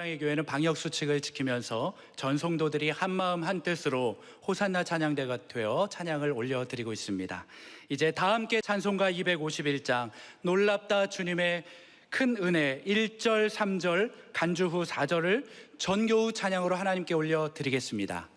사랑의 교회는 방역 수칙을 지키면서 전 성도들이 한마음 한뜻으로 호산나 찬양대가 되어 찬양을 올려드리고 있습니다. 이제 다 함께 찬송가 251장 놀랍다 주님의 큰 은혜 1절, 3절, 간주 후 4절을 전교우 찬양으로 하나님께 올려드리겠습니다.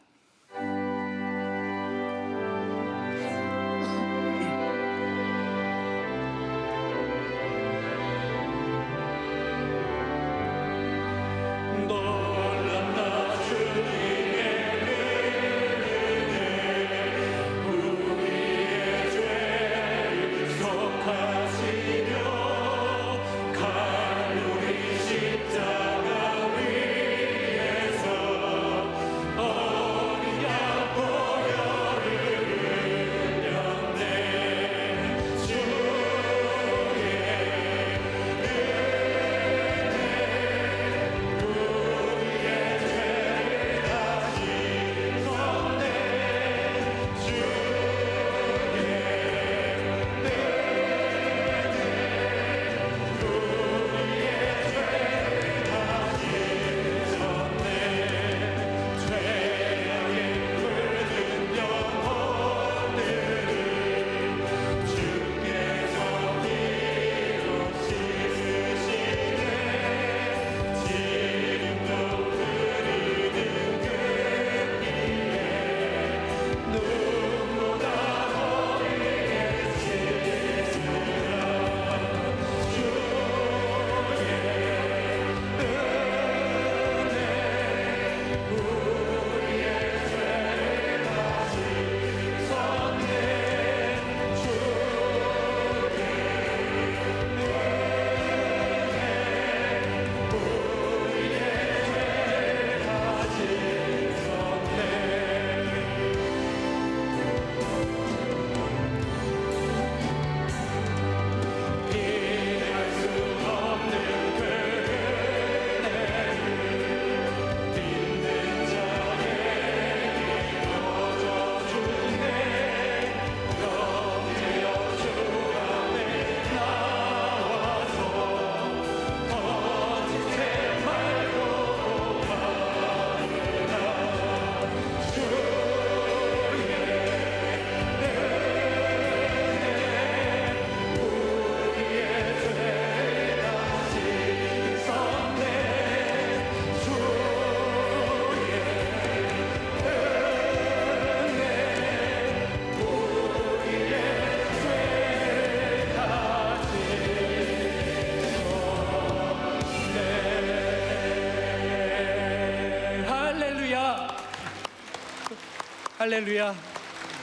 할렐루야.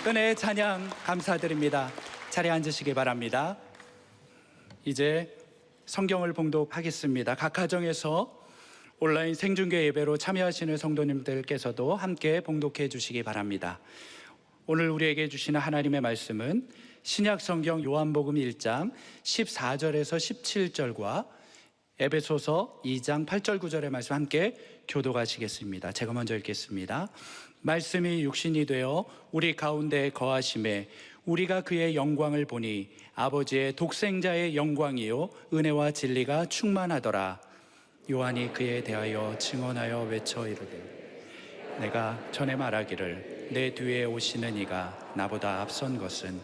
은혜의 찬양 감사드립니다. 자리에 앉으시기 바랍니다. 이제 성경을 봉독하겠습니다. 각 가정에서 온라인 생중계 예배로 참여하시는 성도님들께서도 함께 봉독해 주시기 바랍니다. 오늘 우리에게 주시는 하나님의 말씀은 신약 성경 요한복음 1장 14절에서 17절과 에베소서 2장 8절 9절의 말씀 함께 교독하시겠습니다. 제가 먼저 읽겠습니다. 말씀이 육신이 되어 우리 가운데 거하심에 우리가 그의 영광을 보니 아버지의 독생자의 영광이요 은혜와 진리가 충만하더라. 요한이 그에 대하여 증언하여 외쳐 이르되 내가 전에 말하기를 내 뒤에 오시는 이가 나보다 앞선 것은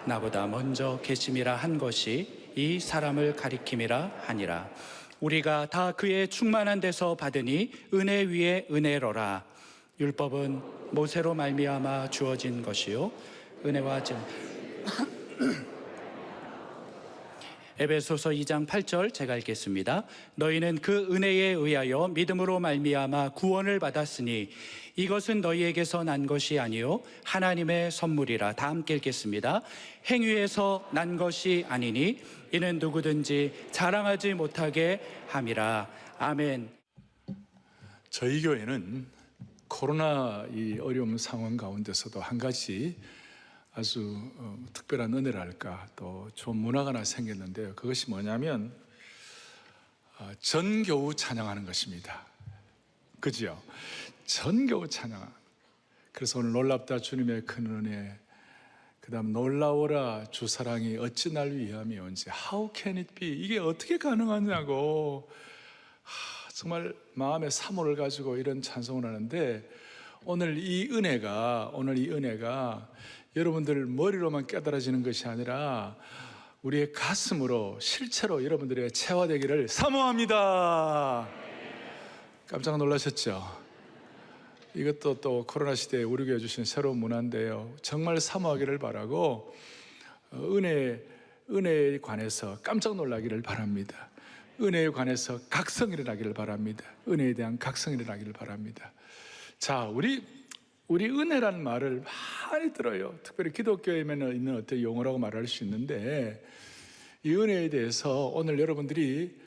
나보다 먼저 계심이라 한 것이 이 사람을 가리킴이라 하니라. 우리가 다 그의 충만한 데서 받으니 은혜 위에 은혜로라. 율법은 모세로 말미암아 주어진 것이요 은혜와 진 에베소서 2장 8절 제가 읽겠습니다. 너희는 그 은혜에 의하여 믿음으로 말미암아 구원을 받았으니 이것은 너희에게서 난 것이 아니요 하나님의 선물이라. 다 함께 읽겠습니다. 행위에서 난 것이 아니니 이는 누구든지 자랑하지 못하게 함이라. 아멘. 저희 교회는 코로나 이 어려운 상황 가운데서도 한 가지 아주 특별한 은혜랄까 또 좋은 문화가 하나 생겼는데요. 그것이 뭐냐면 전교우 찬양하는 것입니다. 그죠? 전교우 찬양. 그래서 오늘 놀랍다 주님의 큰 은혜, 그 다음 놀라워라 주 사랑이 어찌 날 위함이 온지, How can it be? 이게 어떻게 가능하냐고 정말 마음의 사모를 가지고 이런 찬송을 하는데, 오늘 이 은혜가 여러분들 머리로만 깨달아지는 것이 아니라 우리의 가슴으로 실체로 여러분들의 체화되기를 사모합니다. 깜짝 놀라셨죠? 이것도 또 코로나 시대에 우리 교회 주신 새로운 문화인데요, 정말 사모하기를 바라고 은혜에 관해서 깜짝 놀라기를 바랍니다. 은혜에 관해서 각성이 일어나기를 바랍니다. 은혜에 대한 각성이 일어나기를 바랍니다. 자, 우리 은혜란 말을 많이 들어요. 특별히 기독교에는 있는 어떤 용어라고 말할 수 있는데, 이 은혜에 대해서 오늘 여러분들이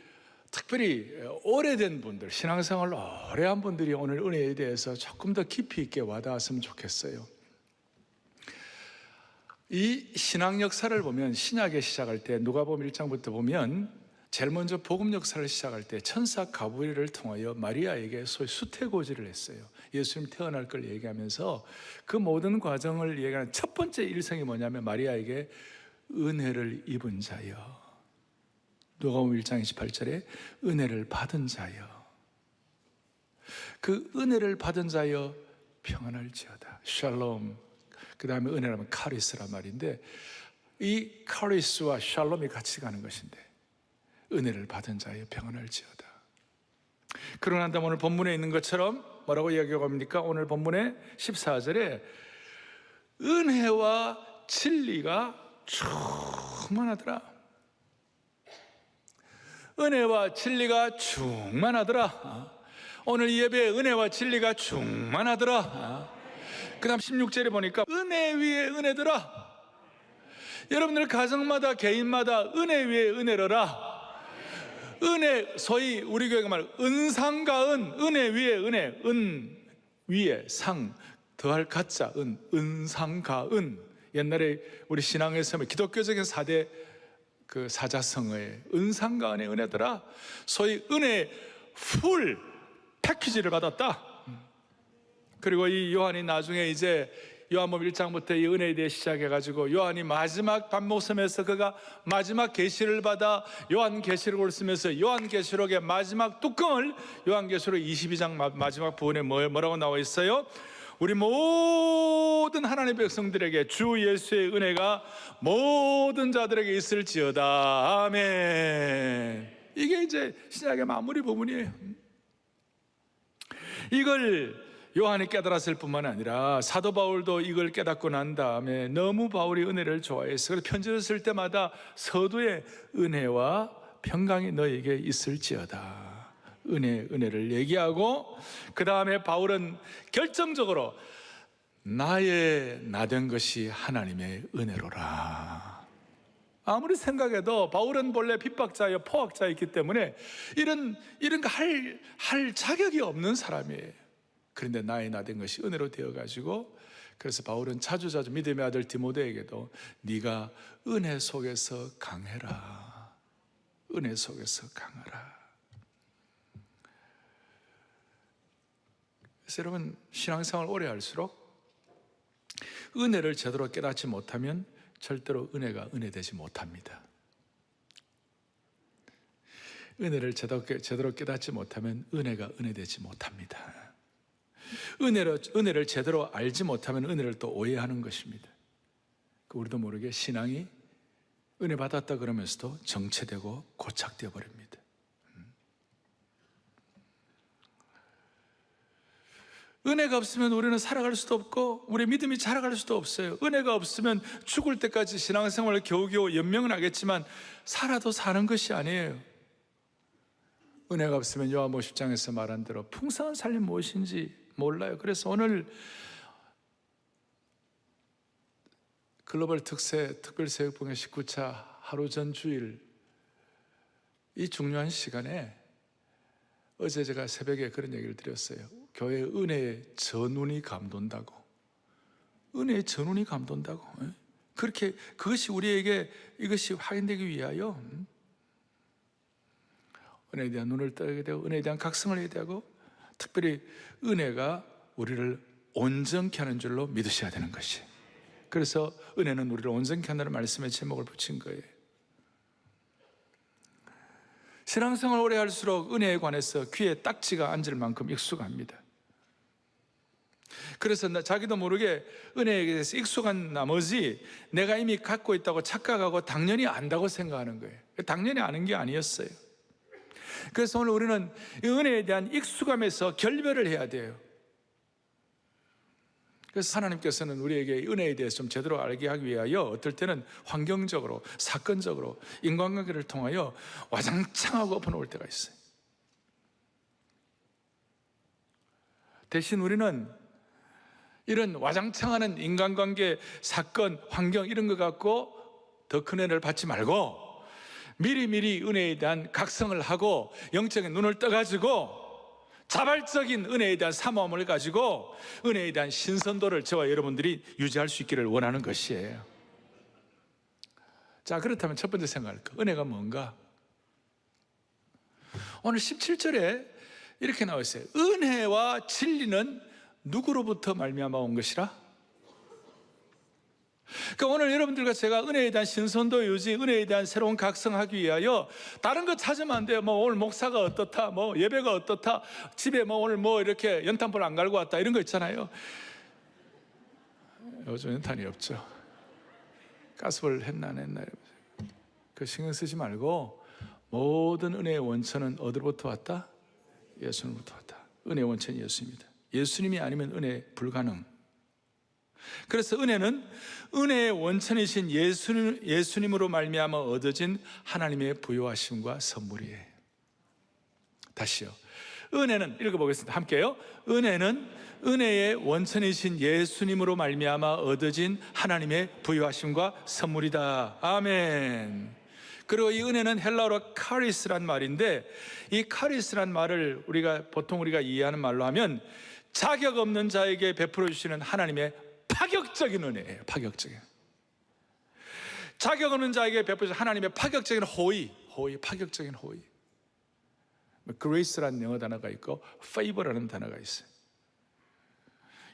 특별히 오래된 분들, 신앙생활 오래 한 분들이 오늘 은혜에 대해서 조금 더 깊이 있게 와닿았으면 좋겠어요. 이 신앙 역사를 보면, 신약에 시작할 때 누가복음 1장부터 보면 제일 먼저 복음 역사를 시작할 때 천사 가브리엘을 통하여 마리아에게 소위 수태고지를 했어요. 예수님 태어날 걸 얘기하면서 그 모든 과정을 얘기하는 첫 번째 일성이 뭐냐면 마리아에게 은혜를 입은 자여, 누가복음 1장 28절에 은혜를 받은 자여, 그 은혜를 받은 자여 평안할지어다. 샬롬, 그 다음에 은혜라면 카리스란 말인데, 이 카리스와 샬롬이 같이 가는 것인데, 은혜를 받은 자여 평안할지어다. 그러고 난 다음 오늘 본문에 있는 것처럼 뭐라고 이야기하고 합니까? 오늘 본문의 14절에 은혜와 진리가 충만하더라. 은혜와 진리가 충만하더라. 오늘 이 예배에 은혜와 진리가 충만하더라. 그 다음 16절에 보니까 은혜 위에 은혜더라. 여러분들 가정마다 개인마다 은혜 위에 은혜로라. 은혜, 소위 우리 교회가 말 은상과 은혜 위에 은혜, 은 위에 상, 더할 가짜, 은상과 옛날에 우리 신앙에서 기독교적인 4대 그 사자성어에 은상과 은혜더라. 소위 은혜 풀 패키지를 받았다. 그리고 이 요한이 나중에 이제 요한복음 1장부터 이 은혜에 대해 시작해가지고 요한이 마지막 반목섬에서 그가 마지막 계시를 받아 요한계시록을 쓰면서 요한계시록의 마지막 뚜껑을 요한계시록 22장 마지막 부분에 뭐라고 나와 있어요? 우리 모든 하나님의 백성들에게 주 예수의 은혜가 모든 자들에게 있을지어다. 아멘. 이게 이제 신약의 마무리 부분이에요. 이걸 요한이 깨달았을 뿐만 아니라 사도 바울도 이걸 깨닫고 난 다음에 너무 바울이 은혜를 좋아해서 그래서 편지를 쓸 때마다 서두에 은혜와 평강이 너에게 있을지어다, 은혜를 얘기하고, 그 다음에 바울은 결정적으로 나의 나된 것이 하나님의 은혜로라. 아무리 생각해도 바울은 본래 핍박자여 포악자였기 때문에 이런 거 할 자격이 없는 사람이에요. 그런데 나의 나된 것이 은혜로 되어가지고, 그래서 바울은 자주자주 믿음의 아들 디모데에게도 네가 은혜 속에서 강해라, 은혜 속에서 강하라. 그래서 여러분, 신앙생활 오래 할수록 은혜를 제대로 깨닫지 못하면 절대로 은혜가 은혜되지 못합니다. 은혜를 제대로 깨닫지 못하면 은혜가 은혜되지 못합니다. 은혜를 제대로 알지 못하면 은혜를 또 오해하는 것입니다. 우리도 모르게 신앙이 은혜 받았다 그러면서도 정체되고 고착되어 버립니다. 은혜가 없으면 우리는 살아갈 수도 없고 우리 믿음이 자라갈 수도 없어요. 은혜가 없으면 죽을 때까지 신앙생활을 겨우겨우 연명은 하겠지만 살아도 사는 것이 아니에요. 은혜가 없으면 요한복음 10장에서 말한 대로 풍성한 삶이 무엇인지 몰라요. 그래서 오늘 글로벌 특별사역봉회 19차 하루 전 주일 이 중요한 시간에 어제 제가 새벽에 그런 얘기를 드렸어요. 교회의 은혜의 전운이 감돈다고. 은혜의 전운이 감돈다고. 그렇게 그것이 우리에게 이것이 확인되기 위하여 은혜에 대한 눈을 뜨게 되고 은혜에 대한 각성을 해야 되고, 특별히 은혜가 우리를 온전케 하는 줄로 믿으셔야 되는 것이. 그래서 은혜는 우리를 온전케 한다는 말씀에 제목을 붙인 거예요. 신앙생활 오래 할수록 은혜에 관해서 귀에 딱지가 앉을 만큼 익숙합니다. 그래서 자기도 모르게 은혜에 대해서 익숙한 나머지 내가 이미 갖고 있다고 착각하고 당연히 안다고 생각하는 거예요. 당연히 아는 게 아니었어요. 그래서 오늘 우리는 이 은혜에 대한 익숙함에서 결별을 해야 돼요. 그래서 하나님께서는 우리에게 은혜에 대해서 좀 제대로 알게 하기 위하여 어떨 때는 환경적으로, 사건적으로, 인간관계를 통하여 와장창하고 엎어놓을 때가 있어요. 대신 우리는 이런 와장창하는 인간관계, 사건, 환경 이런 것 갖고 더 큰 은혜를 받지 말고 미리미리 은혜에 대한 각성을 하고 영적인 눈을 떠가지고 자발적인 은혜에 대한 사모함을 가지고 은혜에 대한 신선도를 저와 여러분들이 유지할 수 있기를 원하는 것이에요. 자, 그렇다면 첫 번째 생각할 거, 은혜가 뭔가? 오늘 17절에 이렇게 나와 있어요. 은혜와 진리는 누구로부터 말미암아 온 것이라? 그러니까 오늘 여러분들과 제가 은혜에 대한 신선도 유지, 은혜에 대한 새로운 각성하기 위하여 다른 거 찾으면 안 돼요. 뭐 오늘 목사가 어떻다, 뭐 예배가 어떻다, 집에 뭐 오늘 뭐 이렇게 연탄불 안 갈고 왔다 이런 거 있잖아요. 요즘 연탄이 없죠. 가스불 했나 안 했나 그 신경 쓰지 말고 모든 은혜의 원천은 어디로부터 왔다? 예수님부터 왔다. 은혜의 원천이 예수입니다. 예수님이 아니면 은혜 불가능. 그래서 은혜는 은혜의 원천이신 예수님으로 말미암아 얻어진 하나님의 부요하심과 선물이에요. 다시요. 은혜는 읽어보겠습니다. 함께요. 은혜는 은혜의 원천이신 예수님으로 말미암아 얻어진 하나님의 부요하심과 선물이다. 아멘. 그리고 이 은혜는 헬라어로 카리스란 말인데, 이 카리스란 말을 보통 우리가 이해하는 말로 하면 자격 없는 자에게 베풀어 주시는 하나님의 파격적인 은혜예요. 파격적인. 자격 없는 자에게 베풀어 주시는 하나님의 파격적인 호의, 파격적인 호의. grace라는 영어 단어가 있고 favor라는 단어가 있어요.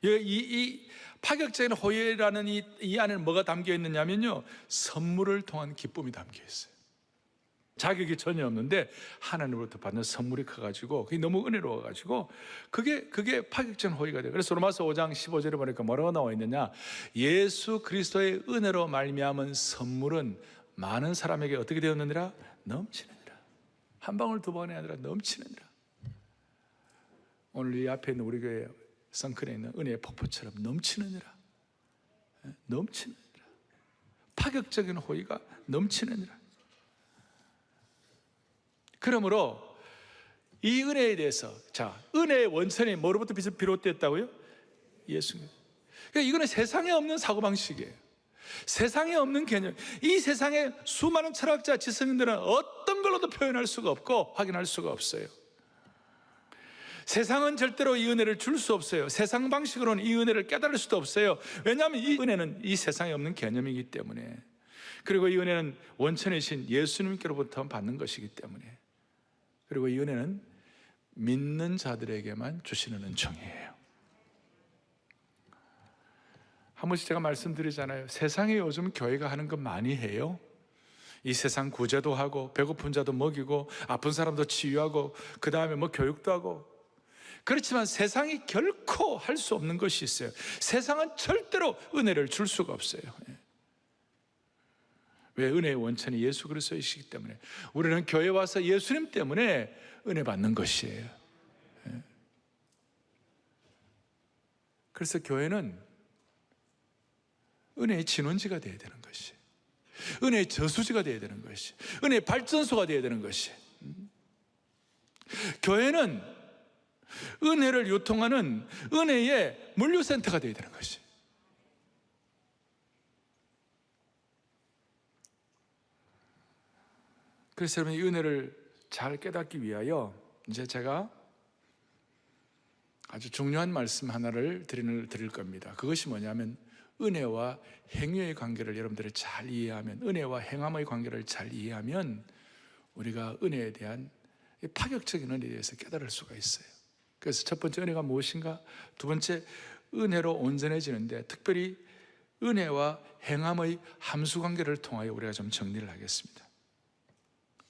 이 파격적인 호의라는 이 안에 뭐가 담겨 있느냐면요, 선물을 통한 기쁨이 담겨 있어요. 자격이 전혀 없는데 하나님으로부터 받는 선물이 커가지고 그게 너무 은혜로워가지고 그게 파격적인 호의가 돼요. 그래서 로마서 5장 15절에 보니까 뭐라고 나와 있느냐, 예수 그리스도의 은혜로 말미암은 선물은 많은 사람에게 어떻게 되었느니라? 넘치느니라. 한 방울 두 방울이 아니라 넘치느니라. 오늘 이 앞에 있는 우리 교회 성큰에 있는 은혜의 폭포처럼 넘치느니라. 넘치느니라. 파격적인 호의가 넘치느니라. 그러므로 이 은혜에 대해서, 자, 은혜의 원천이 뭐로부터 비롯됐다고요? 예수님. 그러니까 이거는 세상에 없는 사고방식이에요. 세상에 없는 개념. 이 세상에 수많은 철학자, 지성인들은 어떤 걸로도 표현할 수가 없고 확인할 수가 없어요. 세상은 절대로 이 은혜를 줄 수 없어요. 세상 방식으로는 이 은혜를 깨달을 수도 없어요. 왜냐하면 이 은혜는 이 세상에 없는 개념이기 때문에, 그리고 이 은혜는 원천이신 예수님께로부터 받는 것이기 때문에, 그리고 이 은혜는 믿는 자들에게만 주시는 은총이에요. 한 번씩 제가 말씀드리잖아요. 세상에 요즘 교회가 하는 것 많이 해요. 이 세상 구제도 하고 배고픈 자도 먹이고 아픈 사람도 치유하고 그 다음에 뭐 교육도 하고. 그렇지만 세상이 결코 할 수 없는 것이 있어요. 세상은 절대로 은혜를 줄 수가 없어요. 왜? 은혜의 원천이 예수 그리스도이시기 때문에. 우리는 교회 와서 예수님 때문에 은혜 받는 것이에요. 그래서 교회는 은혜의 진원지가 되어야 되는 것이, 은혜의 저수지가 되어야 되는 것이, 은혜의 발전소가 되어야 되는 것이. 교회는 은혜를 유통하는 은혜의 물류센터가 되어야 되는 것이. 그래서 여러분, 이 은혜를 잘 깨닫기 위하여 이제 제가 아주 중요한 말씀 하나를 드릴 겁니다. 그것이 뭐냐면, 은혜와 행위의 관계를 여러분들이 잘 이해하면, 은혜와 행함의 관계를 잘 이해하면 우리가 은혜에 대한 파격적인 은혜에 대해서 깨달을 수가 있어요. 그래서 첫 번째 은혜가 무엇인가? 두 번째, 은혜로 온전해지는데 특별히 은혜와 행함의 함수 관계를 통하여 우리가 좀 정리를 하겠습니다.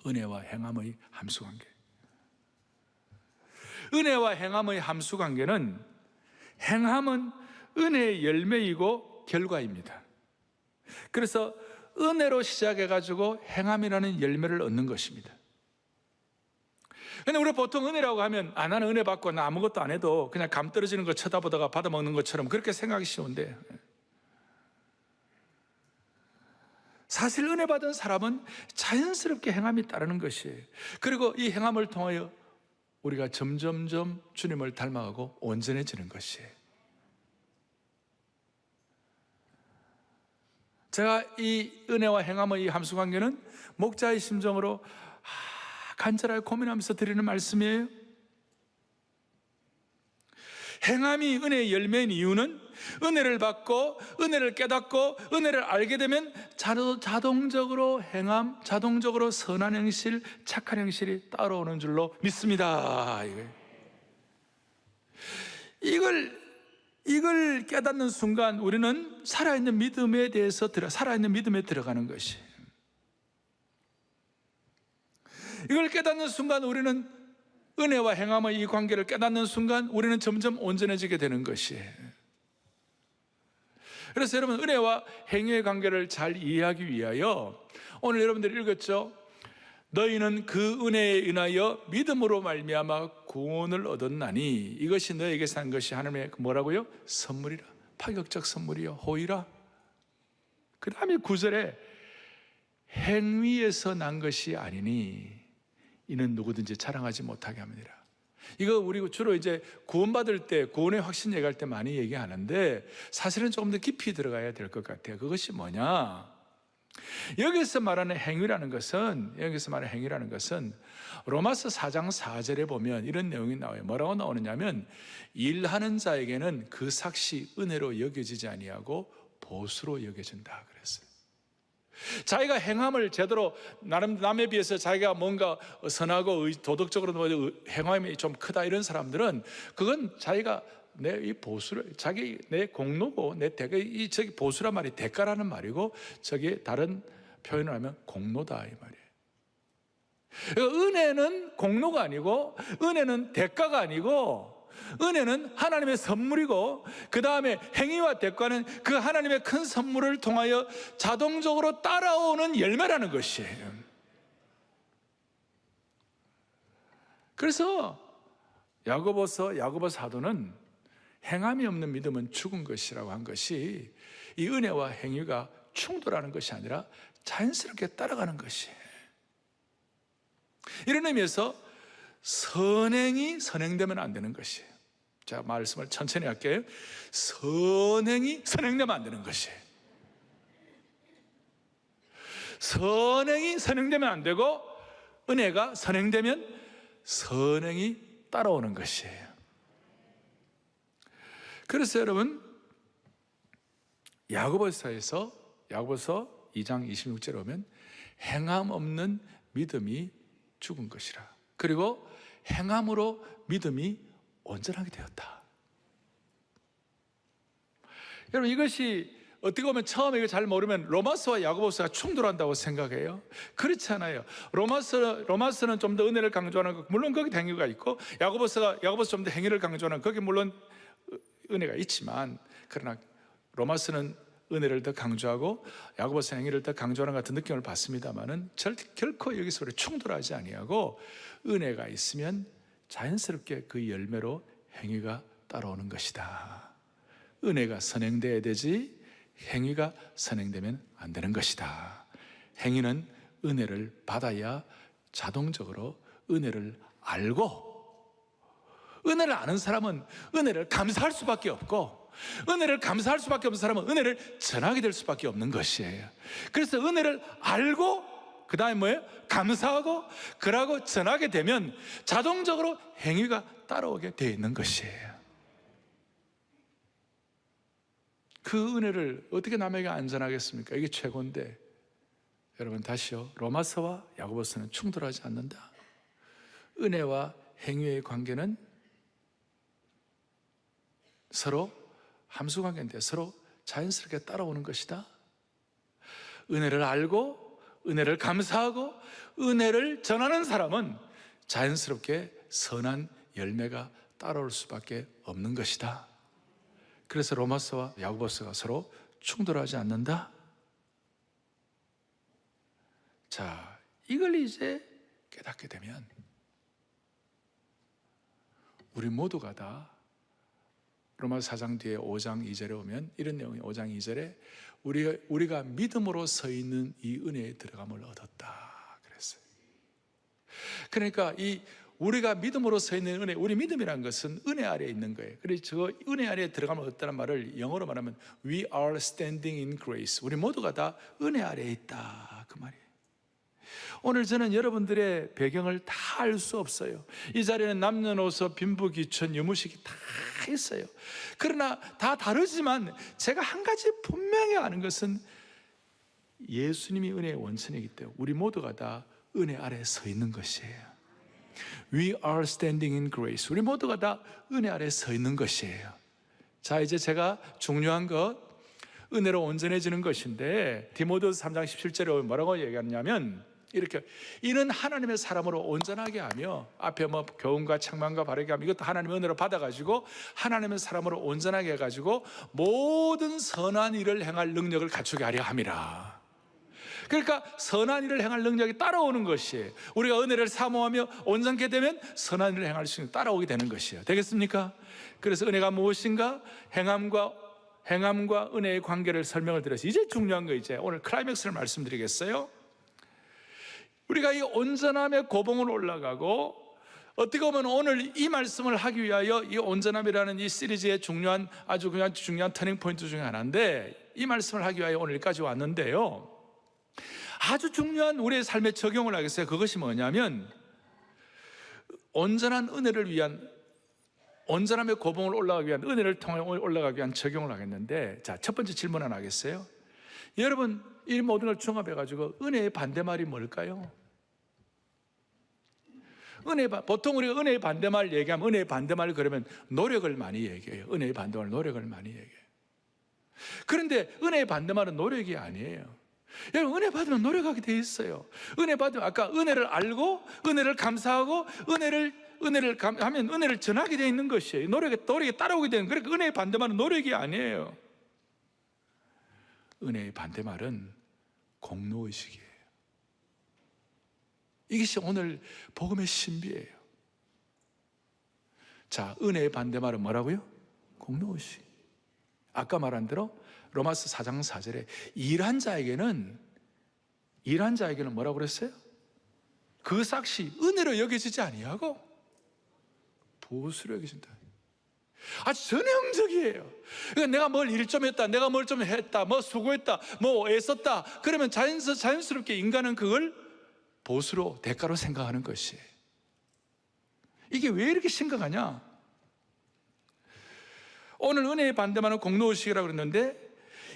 은혜와 행함의 함수관계. 은혜와 행함의 함수관계는, 행함은 은혜의 열매이고 결과입니다. 그래서 은혜로 시작해가지고 행함이라는 열매를 얻는 것입니다. 근데 우리 보통 은혜라고 하면, 나는 은혜 받고 나 아무것도 안 해도 그냥 감 떨어지는 거 쳐다보다가 받아먹는 것처럼 그렇게 생각이 쉬운데, 사실 은혜 받은 사람은 자연스럽게 행함이 따르는 것이에요. 그리고 이 행함을 통하여 우리가 점점점 주님을 닮아가고 온전해지는 것이에요. 제가 이 은혜와 행함의 이 함수관계는 목자의 심정으로 간절하게 고민하면서 드리는 말씀이에요. 행함이 은혜의 열매인 이유는, 은혜를 받고 은혜를 깨닫고 은혜를 알게 되면 자동적으로 행함, 자동적으로 선한 행실, 착한 행실이 따라오는 줄로 믿습니다. 이걸 깨닫는 순간 우리는 살아있는 믿음에 살아있는 믿음에 들어가는 것이. 이걸 깨닫는 순간 우리는, 은혜와 행함의 이 관계를 깨닫는 순간 우리는 점점 온전해지게 되는 것이에요. 그래서 여러분, 은혜와 행위의 관계를 잘 이해하기 위하여 오늘 여러분들이 읽었죠? 너희는 그 은혜에 인하여 믿음으로 말미암아 구원을 얻었나니 이것이 너에게서 난 것이 하나님의 뭐라고요? 선물이라. 파격적 선물이요, 호의라. 그 다음에 9절에 행위에서 난 것이 아니니 이는 누구든지 자랑하지 못하게 합니다. 이거 우리 주로 이제 구원받을 때, 구원의 확신 얘기할 때 많이 얘기하는데, 사실은 조금 더 깊이 들어가야 될 것 같아요. 그것이 뭐냐? 여기서 말하는 행위라는 것은 로마서 4장 4절에 보면 이런 내용이 나와요. 뭐라고 나오느냐면, 일하는 자에게는 그 삭시 은혜로 여겨지지 아니하고 보수로 여겨진다 그랬어요. 자기가 행함을 제대로, 나름 남에 비해서 자기가 뭔가 선하고 도덕적으로 행함이 좀 크다 이런 사람들은, 그건 자기가 내 보수를, 내 공로고, 저기 보수란 말이 대가라는 말이고, 저기 다른 표현을 하면 공로다 이 말이에요. 그러니까 은혜는 공로가 아니고, 은혜는 대가가 아니고, 은혜는 하나님의 선물이고, 그 다음에 행위와 대가는 그 하나님의 큰 선물을 통하여 자동적으로 따라오는 열매라는 것이에요. 그래서 야고보 사도는 행함이 없는 믿음은 죽은 것이라고 한 것이, 이 은혜와 행위가 충돌하는 것이 아니라 자연스럽게 따라가는 것이에요. 이런 의미에서 선행이 선행되면 안 되는 것이에요. 자, 말씀을 천천히 할게요. 선행이 선행되면 안 되는 것이에요. 선행이 선행되면 안 되고, 은혜가 선행되면 선행이 따라오는 것이에요. 그래서 여러분, 야고보서 2장 26절에 보면 행함 없는 믿음이 죽은 것이라. 그리고 행함으로 믿음이 온전하게 되었다. 여러분, 이것이 어떻게 보면 처음에 이거 잘 모르면 로마서와 야고보서가 충돌한다고 생각해요. 그렇지 않아요. 로마서는 좀 더 은혜를 강조하는 것, 물론 거기 행위가 있고, 야고보서 좀 더 행위를 강조하는, 거기 물론 은혜가 있지만, 그러나 로마서는 은혜를 더 강조하고 야고보서 행위를 더 강조하는 같은 느낌을 받습니다만은, 결코 여기서 우리 충돌하지 아니하고, 은혜가 있으면 자연스럽게 그 열매로 행위가 따라오는 것이다. 은혜가 선행돼야 되지 행위가 선행되면 안 되는 것이다. 행위는 은혜를 받아야 자동적으로 은혜를 알고, 은혜를 아는 사람은 은혜를 감사할 수밖에 없고, 은혜를 감사할 수밖에 없는 사람은 은혜를 전하게 될 수밖에 없는 것이에요. 그래서 은혜를 알고, 그 다음에 뭐예요? 감사하고, 그러고 전하게 되면 자동적으로 행위가 따라오게 되어 있는 것이에요. 그 은혜를 어떻게 남에게 안 전하겠습니까? 이게 최고인데. 여러분, 다시요, 로마서와 야고보서는 충돌하지 않는다. 은혜와 행위의 관계는 서로 함수관계인데 서로 자연스럽게 따라오는 것이다. 은혜를 알고 은혜를 감사하고 은혜를 전하는 사람은 자연스럽게 선한 열매가 따라올 수밖에 없는 것이다. 그래서 로마서와 야고보서가 서로 충돌하지 않는다. 자, 이걸 이제 깨닫게 되면 우리 모두가 다 로마서 4장 뒤에 5장 2절에 오면 이런 내용이 5장 2절에 우리가 믿음으로 서 있는 이 은혜에 들어감을 얻었다 그랬어요. 그러니까 이 우리가 믿음으로 서 있는 은혜, 우리 믿음이라는 것은 은혜 아래에 있는 거예요. 그래서 저 은혜 아래에 들어감을 얻다는 말을 영어로 말하면 We are standing in grace. 우리 모두가 다 은혜 아래에 있다 그 말이에요. 오늘 저는 여러분들의 배경을 다 알 수 없어요. 이 자리에는 남녀노소 빈부귀천 유무식이 다 있어요. 그러나 다 다르지만 제가 한 가지 분명히 아는 것은 예수님이 은혜의 원천이기 때문에 우리 모두가 다 은혜 아래에 서 있는 것이에요. We are standing in grace. 우리 모두가 다 은혜 아래에 서 있는 것이에요. 자, 이제 제가 중요한 것 은혜로 온전해지는 것인데 디모데후서 3장 17절에 뭐라고 얘기하냐면 이렇게 이는 하나님의 사람으로 온전하게 하며 앞에 뭐 교훈과 책망과 바르게 하며 이것도 하나님의 은혜로 받아가지고 하나님의 사람으로 온전하게 해가지고 모든 선한 일을 행할 능력을 갖추게 하려 함이라. 그러니까 선한 일을 행할 능력이 따라오는 것이에요. 우리가 은혜를 사모하며 온전케 되면 선한 일을 행할 수 있는 따라오게 되는 것이에요. 되겠습니까? 그래서 은혜가 무엇인가? 행함과 은혜의 관계를 설명을 드려서 이제 중요한 거 이제 오늘 클라이맥스를 말씀드리겠어요. 우리가 이 온전함의 고봉을 올라가고 어떻게 보면 오늘 이 말씀을 하기 위하여 이 온전함이라는 이 시리즈의 아주 중요한 터닝 포인트 중에 하나인데 이 말씀을 하기 위하여 오늘까지 왔는데요. 아주 중요한 우리의 삶에 적용을 하겠어요. 그것이 뭐냐면 온전한 은혜를 위한 온전함의 고봉을 올라가기 위한 은혜를 통해 올라가기 위한 적용을 하겠는데 자, 첫 번째 질문 하나 하겠어요. 여러분 이 모든 걸 종합해가지고 은혜의 반대말이 뭘까요? 보통 우리가 은혜의 반대말 얘기하면 은혜의 반대말 그러면 노력을 많이 얘기해요. 은혜의 반대말 노력을 많이 얘기해요. 그런데 은혜의 반대말은 노력이 아니에요. 여러분 은혜 받으면 노력하게 돼 있어요. 은혜 받으면 아까 은혜를 알고 은혜를 감사하고 은혜를 하면 은혜를 전하게 돼 있는 것이에요. 노력에 따라오게 되는. 그러니까 은혜의 반대말은 노력이 아니에요. 은혜의 반대말은 공로의식이에요. 이것이 오늘 복음의 신비예요. 자, 은혜의 반대말은 뭐라고요? 공로의식. 아까 말한 대로 로마서 4장 4절에 일한 자에게는 뭐라고 그랬어요? 그 삭시 은혜로 여겨지지 아니하고 보수로 여겨진다. 아주 전형적이에요. 그러니까 내가 뭘 일 좀 했다, 내가 뭘 좀 했다, 뭐 수고했다, 뭐 애썼다, 그러면 자연스럽게 인간은 그걸 보수로 대가로 생각하는 것이에요. 이게 왜 이렇게 심각하냐? 오늘 은혜의 반대말은 공로의식이라고 그랬는데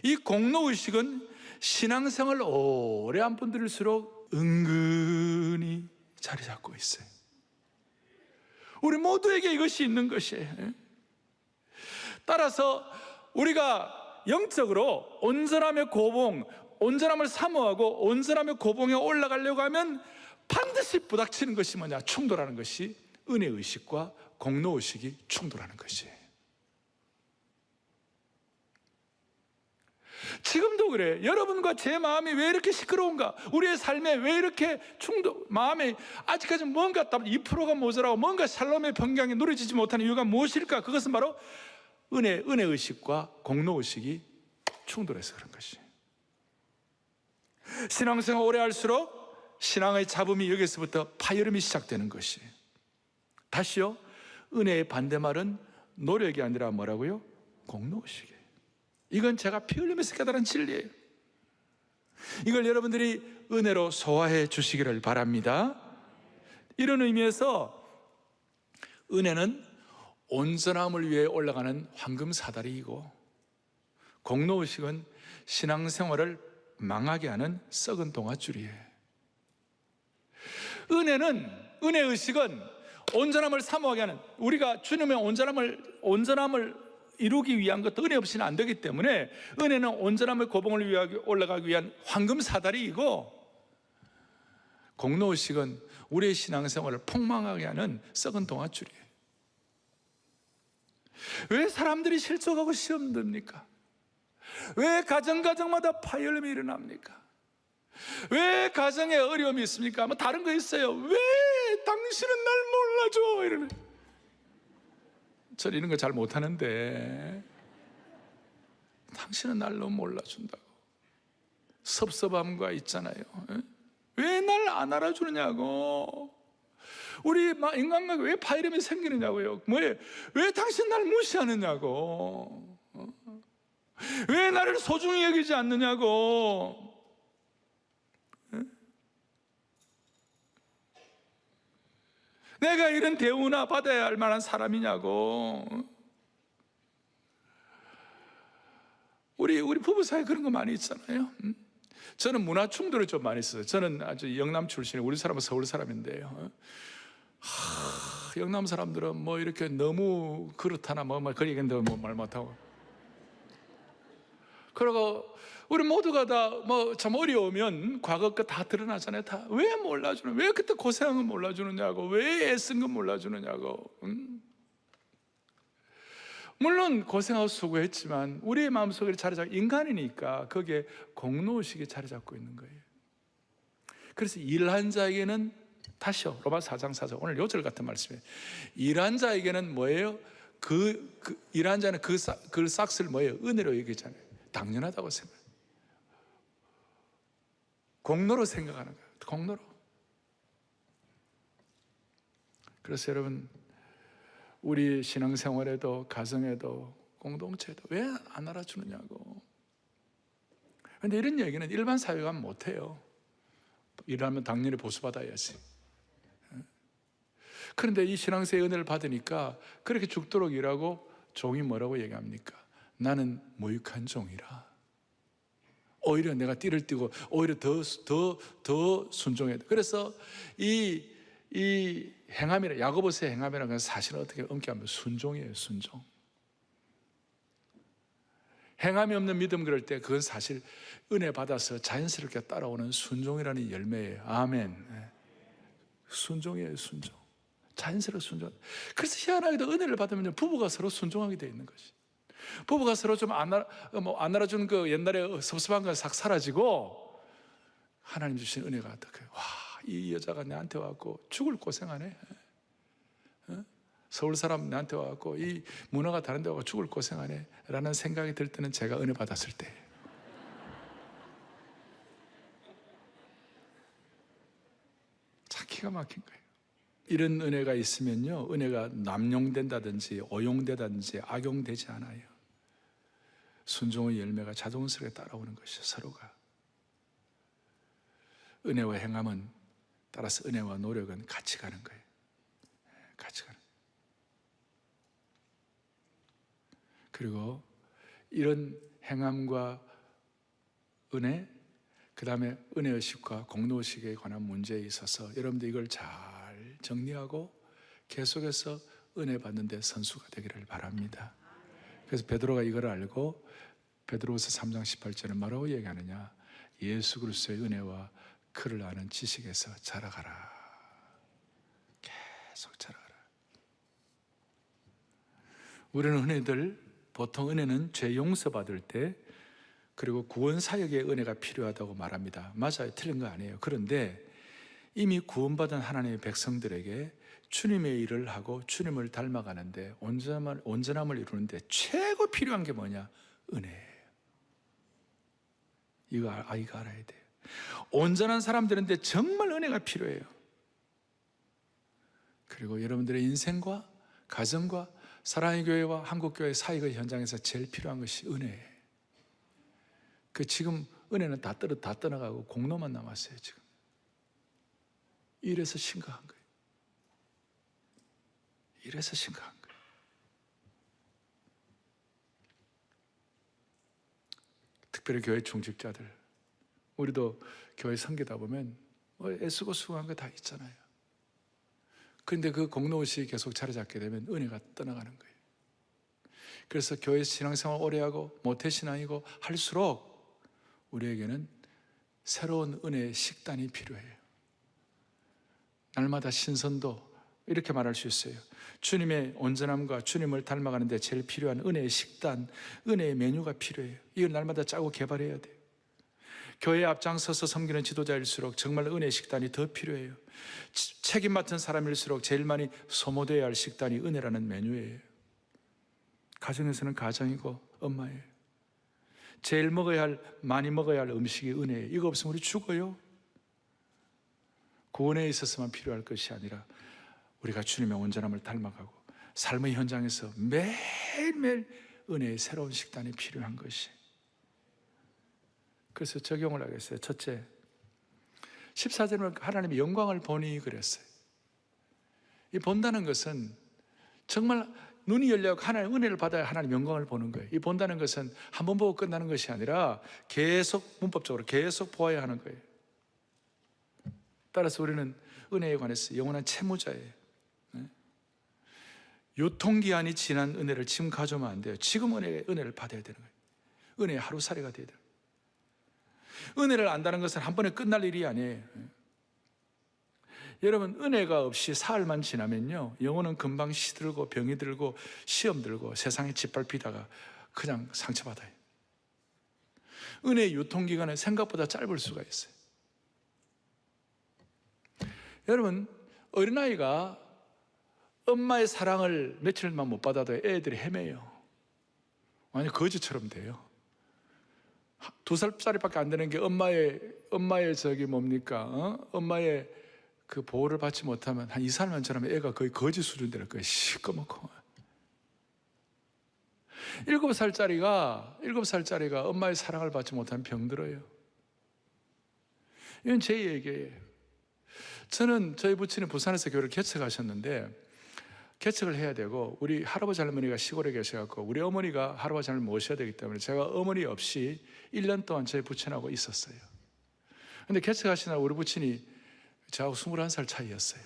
이 공로의식은 신앙생활 오래 한 분들일수록 은근히 자리 잡고 있어요. 우리 모두에게 이것이 있는 것이에요. 따라서 우리가 영적으로 온전함의 고봉, 온전함을 사모하고 온전함의 고봉에 올라가려고 하면 반드시 부닥치는 것이 뭐냐? 충돌하는 것이 은혜의식과 공로의식이 충돌하는 것이에요. 지금도 그래. 여러분과 제 마음이 왜 이렇게 시끄러운가? 우리의 삶에 왜 이렇게 마음에 아직까지 뭔가 2%가 모자라고 뭔가 샬롬의 평강이 누려지지 못하는 이유가 무엇일까? 그것은 바로 은혜의식과 공로의식이 충돌해서 그런 것이에요. 신앙생활 오래 할수록 신앙의 잡음이 여기서부터 파열음이 시작되는 것이에요. 다시요, 은혜의 반대말은 노력이 아니라 뭐라고요? 공로의식이에요. 이건 제가 피 흘리면서 깨달은 진리예요. 이걸 여러분들이 은혜로 소화해 주시기를 바랍니다. 이런 의미에서 은혜는 온전함을 위해 올라가는 황금 사다리이고 공로의식은 신앙생활을 망하게 하는 썩은 동아줄이에요. 은혜의식은 온전함을 사모하게 하는, 우리가 주님의 온전함을 이루기 위한 것도 은혜 없이는 안 되기 때문에 은혜는 온전함의 고봉을 위하여 올라가기 위한 황금 사다리이고 공로의식은 우리의 신앙생활을 폭망하게 하는 썩은 동아줄이에요. 왜 사람들이 실족하고 시험 듭니까? 왜 가정마다 파열음이 일어납니까? 왜 가정에 어려움이 있습니까? 뭐 다른 거 있어요. 왜 당신은 날 몰라줘? 이러네. 저는 이런 거 잘 못하는데, 당신은 날 너무 몰라준다고. 섭섭함과 있잖아요. 왜 날 안 알아주느냐고. 우리 인간관계 왜 파열음이 생기느냐고요. 왜 당신 날 무시하느냐고. 왜 나를 소중히 여기지 않느냐고. 내가 이런 대우나 받아야 할 만한 사람이냐고. 우리 부부 사이에 그런 거 많이 있잖아요. 저는 문화 충돌이 좀 많이 있어요. 저는 아주 영남 출신이에요. 우리 사람은 서울 사람인데요. 영남 사람들은 뭐 이렇게 너무 그렇다나 그 얘기인데 말 못하고. 그리고 우리 모두가 다 뭐 참 어려우면 과거 거 다 드러나잖아요. 다 왜 몰라주는, 왜 그때 고생한 건 몰라주느냐고, 왜 애쓴 건 몰라주느냐고. 물론 고생하고 수고했지만 우리의 마음속에 자리 잡고, 인간이니까 거기에 공로의식이 자리 잡고 있는 거예요. 그래서 일한 자에게는, 다시요, 로마서 4장 4절, 오늘 요절 같은 말씀이에요. 일한 자에게는 뭐예요? 일한 자는 그 싹을 뭐예요? 은혜로 여기잖아요. 당연하다고 생각해요. 공로로 생각하는 거예요. 공로로. 그래서 여러분, 우리 신앙생활에도, 가정에도, 공동체에도 왜 안 알아주느냐고. 그런데 이런 얘기는 일반 사회가 하면 못해요. 일하면 당연히 보수받아야지. 그런데 이 신앙생활의 은혜를 받으니까 그렇게 죽도록 일하고, 종이 뭐라고 얘기합니까? 나는 무익한 종이라. 오히려 내가 띠를 띠고 오히려 더 순종해야 돼. 그래서 이 행함이라, 야고보서의 행함이라는 건 사실은 어떻게 엄격하면 순종이에요. 순종. 행함이 없는 믿음, 그럴 때 그건 사실 은혜 받아서 자연스럽게 따라오는 순종이라는 열매예요. 아멘. 순종이에요. 순종. 자연스러운 순종. 그래서 희한하게도 은혜를 받으면 부부가 서로 순종하게 되어 있는 것이. 부부가 서로 좀 안 알아준 그 옛날에 섭섭한 건 싹 사라지고, 하나님 주신 은혜가 어떡해요. 와, 이 여자가 나한테 와갖고 죽을 고생하네. 서울 사람 나한테 와갖고 이 문화가 다른 데 와서 죽을 고생하네 라는 생각이 들 때는 제가 은혜 받았을 때. 참 기가 막힌 거예요. 이런 은혜가 있으면요, 은혜가 남용된다든지 오용되다든지 악용되지 않아요. 순종의 열매가 자동스럽게 따라오는 것이죠. 서로가. 은혜와 행함은, 따라서 은혜와 노력은 같이 가는 거예요. 같이 가는. 그리고 이런 행함과 은혜, 그 다음에 은혜의식과 공로의식에 관한 문제에 있어서 여러분들 이걸 잘 정리하고 계속해서 은혜 받는 데 선수가 되기를 바랍니다. 그래서 베드로가 이걸 알고 베드로후서 3장 18절에 뭐라고 얘기하느냐? 예수 그리스도의 은혜와 그를 아는 지식에서 자라가라. 계속 자라가라. 우리는 보통 은혜는 죄 용서받을 때, 그리고 구원 사역의 은혜가 필요하다고 말합니다. 맞아요. 틀린 거 아니에요. 그런데 이미 구원받은 하나님의 백성들에게 주님의 일을 하고 주님을 닮아가는데, 온전함을 이루는데 최고 필요한 게 뭐냐? 은혜예요. 이거 아이가 알아야 돼요. 온전한 사람들인데 정말 은혜가 필요해요. 그리고 여러분들의 인생과 가정과 사랑의 교회와 한국교회 사역의 현장에서 제일 필요한 것이 은혜예요. 지금 은혜는 다 떠나가고 공로만 남았어요. 지금 이래서 심각한 거예요. 이래서 심각한 거예요. 특별히 교회 중직자들, 우리도 교회 섬기다 보면 애쓰고 수고한 거 다 있잖아요. 그런데 그 공로의식이 계속 자리 잡게 되면 은혜가 떠나가는 거예요. 그래서 교회 신앙생활 오래 하고 모태신앙이고 할수록 우리에게는 새로운 은혜의 식단이 필요해요. 날마다 신선도, 이렇게 말할 수 있어요. 주님의 온전함과 주님을 닮아가는 데 제일 필요한 은혜의 식단, 은혜의 메뉴가 필요해요. 이걸 날마다 짜고 개발해야 돼요. 교회에 앞장서서 섬기는 지도자일수록 정말 은혜의 식단이 더 필요해요. 책임 맡은 사람일수록 제일 많이 소모되어야 할 식단이 은혜라는 메뉴예요. 가정에서는 가정이고 엄마예요. 제일 많이 먹어야 할 음식이 은혜예요. 이거 없으면 우리 죽어요. 구원에 있어서만 필요할 것이 아니라 우리가 주님의 온전함을 닮아가고 삶의 현장에서 매일매일 은혜의 새로운 식단이 필요한 것이. 그래서 적용을 하겠어요. 첫째, 14절은 하나님의 영광을 보니 그랬어요. 이 본다는 것은 정말 눈이 열려 하나님의 은혜를 받아야 하나님의 영광을 보는 거예요. 이 본다는 것은 한 번 보고 끝나는 것이 아니라 계속 문법적으로 계속 보아야 하는 거예요. 따라서 우리는 은혜에 관해서 영원한 채무자예요. 유통기한이 지난 은혜를 지금 가져오면 안 돼요. 지금 은혜를 받아야 되는 거예요. 은혜의 하루살이가 돼야 돼요. 은혜를 안다는 것은 한 번에 끝날 일이 아니에요. 여러분, 은혜가 없이 사흘만 지나면요, 영혼은 금방 시들고 병이 들고 시험 들고 세상에 짓밟히다가 그냥 상처받아요. 은혜의 유통기간은 생각보다 짧을 수가 있어요. 여러분, 어린아이가 엄마의 사랑을 며칠만 못 받아도 애들이 헤매요. 완전 거지처럼 돼요. 2살짜리밖에 안 되는 게 엄마의 엄마의 그 보호를 받지 못하면 한 2살만 지나면 애가 거의 거지 수준 될 거예요. 시꺼멓고. 7살짜리가 엄마의 사랑을 받지 못하면 병들어요. 이건 제 얘기예요. 저는 저희 부친이 부산에서 교회를 개척하셨는데 개척을 해야 되고 우리 할아버지 할머니가 시골에 계셔갖고 우리 어머니가 할아버지 할머니 모셔야 되기 때문에 제가 어머니 없이 1년 동안 저희 부친하고 있었어요. 근데 개척하신 날 우리 부친이 저하고 21살 차이였어요.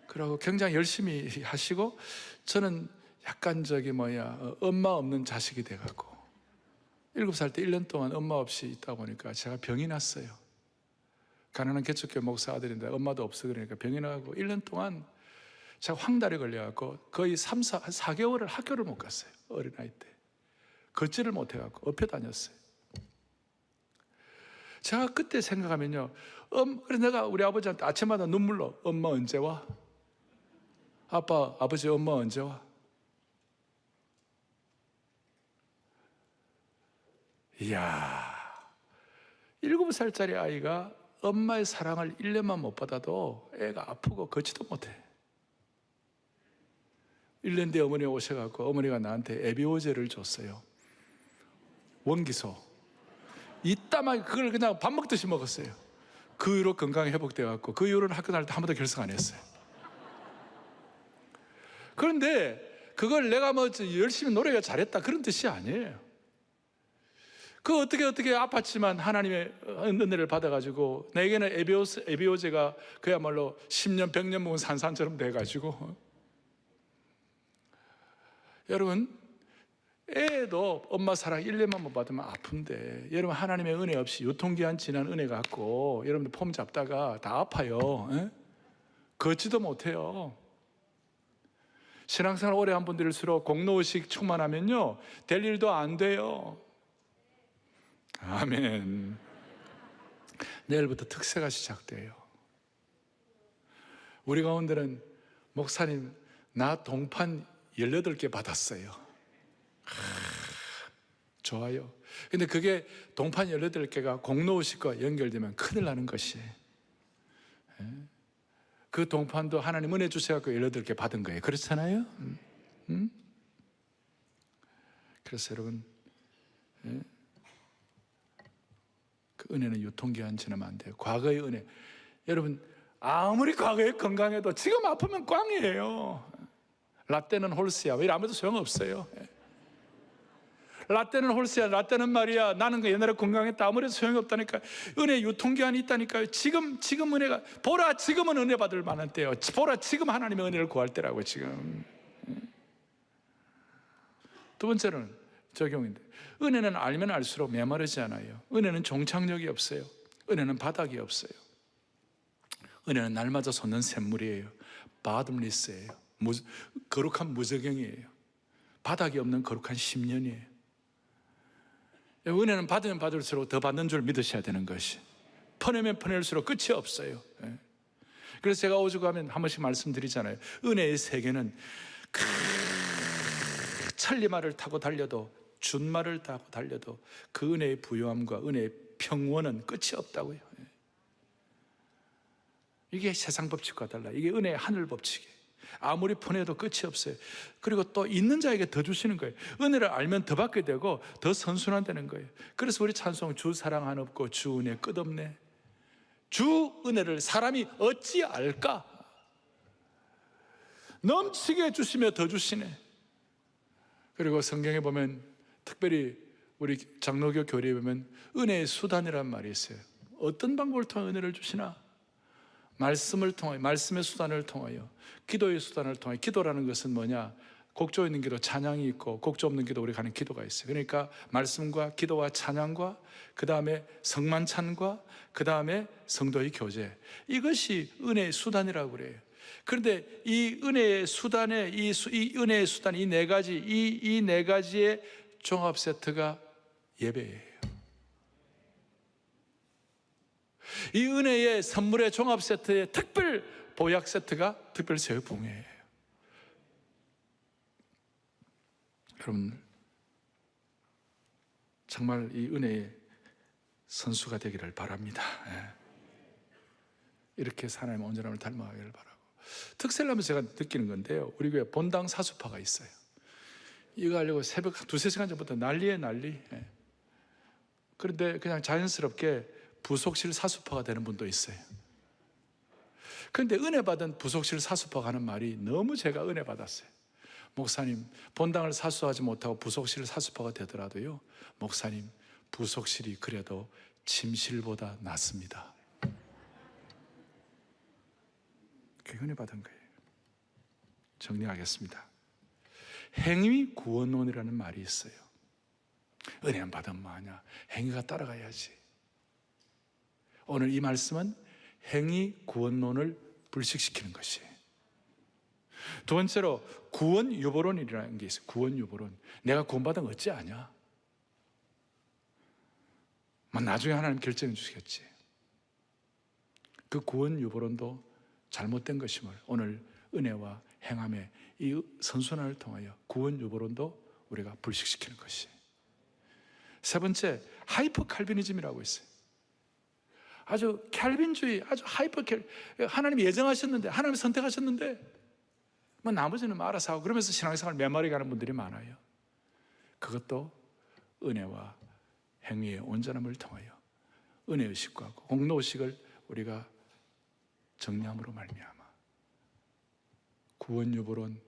그러고 굉장히 열심히 하시고 저는 약간 엄마 없는 자식이 돼갖고 7살 때 1년 동안 엄마 없이 있다 보니까 제가 병이 났어요. 가난한 개척교회 목사 아들인데 엄마도 없어 그러니까 병이 나고 1년 동안 제가 황달에 걸려갖고 거의 4개월을 학교를 못 갔어요. 어린아이 때. 걷지를 못해갖고 엎혀 다녔어요. 제가 그때 생각하면요. 그래서 내가 우리 아버지한테 아침마다 눈물로 엄마 언제 와? 아버지 엄마 언제 와? 이야, 7살짜리 아이가 엄마의 사랑을 1년만 못 받아도 애가 아프고 걷지도 못해. 1년 뒤에 어머니가 오셔갖고 어머니가 나한테 에비오제를 줬어요. 원기소. 이따만 그걸 그냥 밥 먹듯이 먹었어요. 그 이후로 건강이 회복돼갖고 그 이후로는 학교 다닐 때 한 번도 결석 안 했어요. 그런데 그걸 내가 열심히 노래가 잘했다 그런 뜻이 아니에요. 그 어떻게 아팠지만 하나님의 은혜를 받아가지고 내게는 에비오제가 그야말로 10년 100년 먹은 산산처럼 돼가지고 여러분 애도 엄마 사랑 1년만 못 받으면 아픈데 여러분 하나님의 은혜 없이 유통기한 지난 은혜 갖고 여러분들 폼 잡다가 다 아파요. 에? 걷지도 못해요. 신앙생활 오래 한 분들일수록 공로의식 충만하면요 될 일도 안 돼요. 아멘. 내일부터 특세가 시작돼요. 우리 가운데는 목사님 나 동판 18개 받았어요. 좋아요. 근데 그게 동판 18개가 공로의식과 연결되면 큰일 나는 것이에요. 그 동판도 하나님 은혜 주셔서 18개 받은 거예요. 그렇잖아요? 그래서 여러분 그 은혜는 유통기한 지나면 안 돼요. 과거의 은혜. 여러분 아무리 과거에 건강해도 지금 아프면 꽝이에요. 라떼는 홀스야. 왜 아무도 소용없어요. 라떼는 홀스야. 라떼는 말이야. 나는 그 옛날에 건강했다. 아무래도 소용이 없다니까. 은혜 유통기한이 있다니까요. 지금 은혜가 보라 지금은 은혜 받을 만한 때요. 보라 지금 하나님의 은혜를 구할 때라고 지금. 두 번째는 적용인데 은혜는 알면 알수록 메마르지 않아요. 은혜는 종착역이 없어요. 은혜는 바닥이 없어요. 은혜는 날마다 솟는 샘물이에요. bottomless예요. 거룩한 무저경이에요. 바닥이 없는 거룩한 심년이에요. 은혜는 받으면 받을수록 더 받는 줄 믿으셔야 되는 것이, 퍼내면 퍼낼수록 끝이 없어요. 그래서 제가 오죽하면 한 번씩 말씀드리잖아요. 은혜의 세계는 천리말을 타고 달려도, 준말을 타고 달려도 그 은혜의 부요함과 은혜의 평원은 끝이 없다고요. 이게 세상 법칙과 달라. 이게 은혜의 하늘 법칙이에요. 아무리 퍼내도 끝이 없어요. 그리고 또 있는 자에게 더 주시는 거예요. 은혜를 알면 더 받게 되고 더 선순환되는 거예요. 그래서 우리 찬송, 주 사랑 한없고 주 은혜 끝없네. 주 은혜를 사람이 어찌 알까? 넘치게 주시며 더 주시네. 그리고 성경에 보면, 특별히 우리 장로교 교리에 보면 은혜의 수단이라는 말이 있어요. 어떤 방법을 통해 은혜를 주시나? 말씀을 통하여, 말씀의 수단을 통하여, 기도의 수단을 통하여. 기도라는 것은 뭐냐? 곡조 있는 기도, 찬양이 있고, 곡조 없는 기도, 우리가 하는 기도가 있어요. 그러니까 말씀과 기도와 찬양과, 그 다음에 성만찬과, 그 다음에 성도의 교제, 이것이 은혜의 수단이라고 그래요. 그런데 이 은혜의 수단에, 이 은혜의 수단, 이 네 가지, 이 네 가지의 종합 세트가 예배예요. 이 은혜의 선물의 종합 세트의 특별 보약 세트가 특별 새벽봉예예요. 여러분, 정말 이 은혜의 선수가 되기를 바랍니다. 이렇게 하나님의 온전함을 닮아가기를 바라고, 특세를 하면서 제가 느끼는 건데요, 우리 교회 본당 사수파가 있어요. 이거 하려고 새벽 2-3시간 전부터 난리에 난리. 그런데 그냥 자연스럽게 부속실 사수파가 되는 분도 있어요. 그런데 은혜 받은 부속실 사수파가 하는 말이 너무 제가 은혜 받았어요. 목사님, 본당을 사수하지 못하고 부속실 사수파가 되더라도요, 목사님, 부속실이 그래도 침실보다 낫습니다. 그게 은혜 받은 거예요. 정리하겠습니다. 행위 구원론이라는 말이 있어요. 은혜는 받으면 뭐하냐? 행위가 따라가야지. 오늘 이 말씀은 행위 구원론을 불식시키는 것이에요. 두 번째로 구원 유보론이라는 게 있어요. 구원 유보론. 내가 구원받은 거 어찌 아냐? 나중에 하나님 결정해 주시겠지. 그 구원 유보론도 잘못된 것임을 오늘 은혜와 행함의 이 선순환을 통하여 구원 유보론도 우리가 불식시키는 것이. 세 번째, 하이퍼 칼비니즘이라고 있어요. 아주 캘빈주의, 아주 하이퍼 하나님이 예정하셨는데, 하나님이 선택하셨는데 나머지는 알아서 하고, 그러면서 신앙생활 메마르게 가는 분들이 많아요. 그것도 은혜와 행위의 온전함을 통하여 은혜의식과 공로의식을 우리가 정리함으로 말미암아 구원유보론,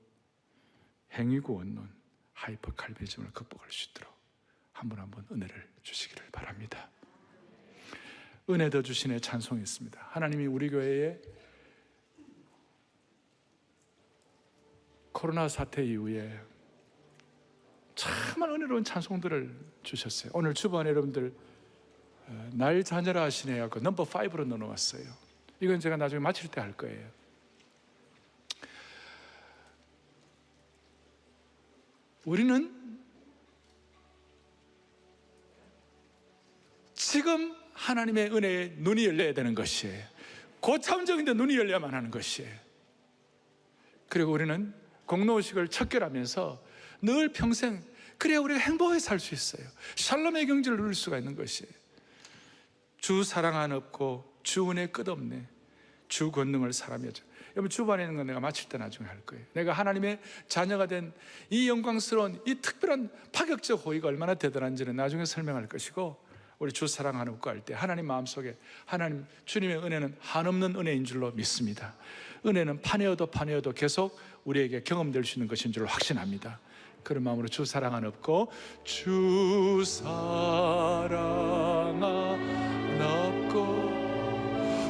행위구원론, 하이퍼 칼비니즘을 극복할 수 있도록 한 분 한 분 은혜를 주시기를 바랍니다. 은혜 더 주신의 찬송이 있습니다. 하나님이 우리 교회에 코로나 사태 이후에 정말 은혜로운 찬송들을 주셨어요. 오늘 주보안에 여러분들 날 자녀라 하시네 하고 넘버 5로 넣어놨어요. 이건 제가 나중에 마칠 때 할 거예요. 우리는 지금 하나님의 은혜에 눈이 열려야 되는 것이에요. 고참적인데 눈이 열려야만 하는 것이에요. 그리고 우리는 공로의식을 척결하면서 늘 평생, 그래야 우리가 행복하게 살 수 있어요. 샬롬의 경지를 누릴 수가 있는 것이에요. 주 사랑 안 없고 주 은혜 끝없네. 주 권능을 사람이죠. 여러분, 주반에 있는 건 내가 마칠 때 나중에 할 거예요. 내가 하나님의 자녀가 된 이 영광스러운 이 특별한 파격적 호의가 얼마나 대단한지는 나중에 설명할 것이고, 우리 주 사랑 안 없고 할 때 하나님 마음속에 하나님 주님의 은혜는 한없는 은혜인 줄로 믿습니다. 은혜는 파내어도 계속 우리에게 경험될 수 있는 것인 줄 확신합니다. 그런 마음으로 주 사랑 안 없고 주 사랑 안 없고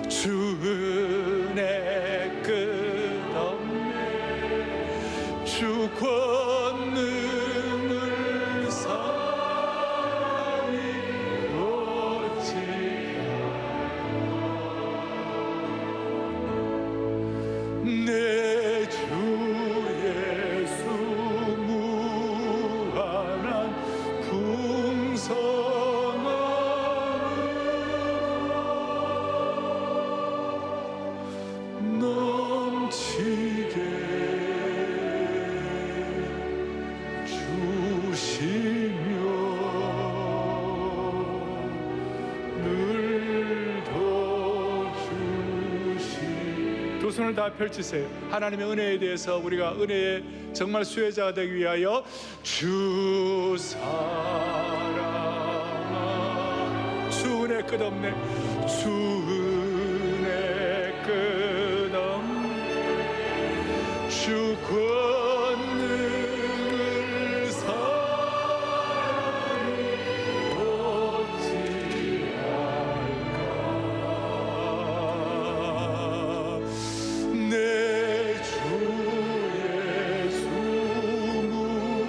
주 은혜 끝없네. 주 권능을 사랑이 어찌 두 손을 다 펼치세요. 하나님의 은혜에 대해서 우리가 은혜의 정말 수혜자가 되기 위하여 주 사랑아 주 은혜 끝없네 주 은혜 끝없네 주 권능을 사랑해 어찌 내 주 예수 무한한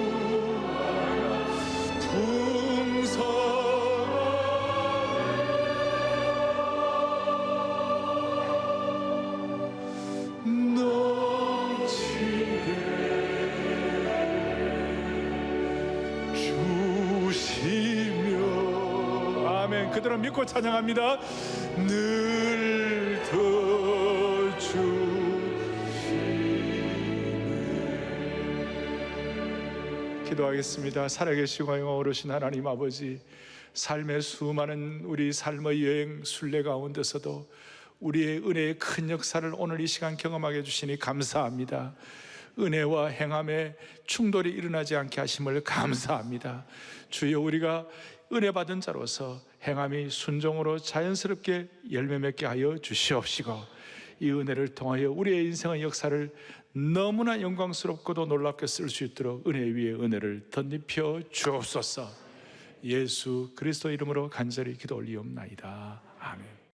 풍성함 넘치게 주시며 아멘. 그대로 믿고 찬양합니다. 늘 더 주시네. 기도하겠습니다. 살아계시고 영원하신 하나님 아버지, 삶의 수많은 우리 삶의 여행 순례 가운데서도 우리의 은혜의 큰 역사를 오늘 이 시간 경험하게 해주시니 감사합니다. 은혜와 행함에 충돌이 일어나지 않게 하심을 감사합니다. 주여, 우리가 은혜 받은 자로서 행함이 순종으로 자연스럽게 열매 맺게 하여 주시옵시고, 이 은혜를 통하여 우리의 인생의 역사를 너무나 영광스럽고도 놀랍게 쓸 수 있도록 은혜 위에 은혜를 덧입혀 주옵소서. 예수 그리스도 이름으로 간절히 기도 올리옵나이다. 아멘.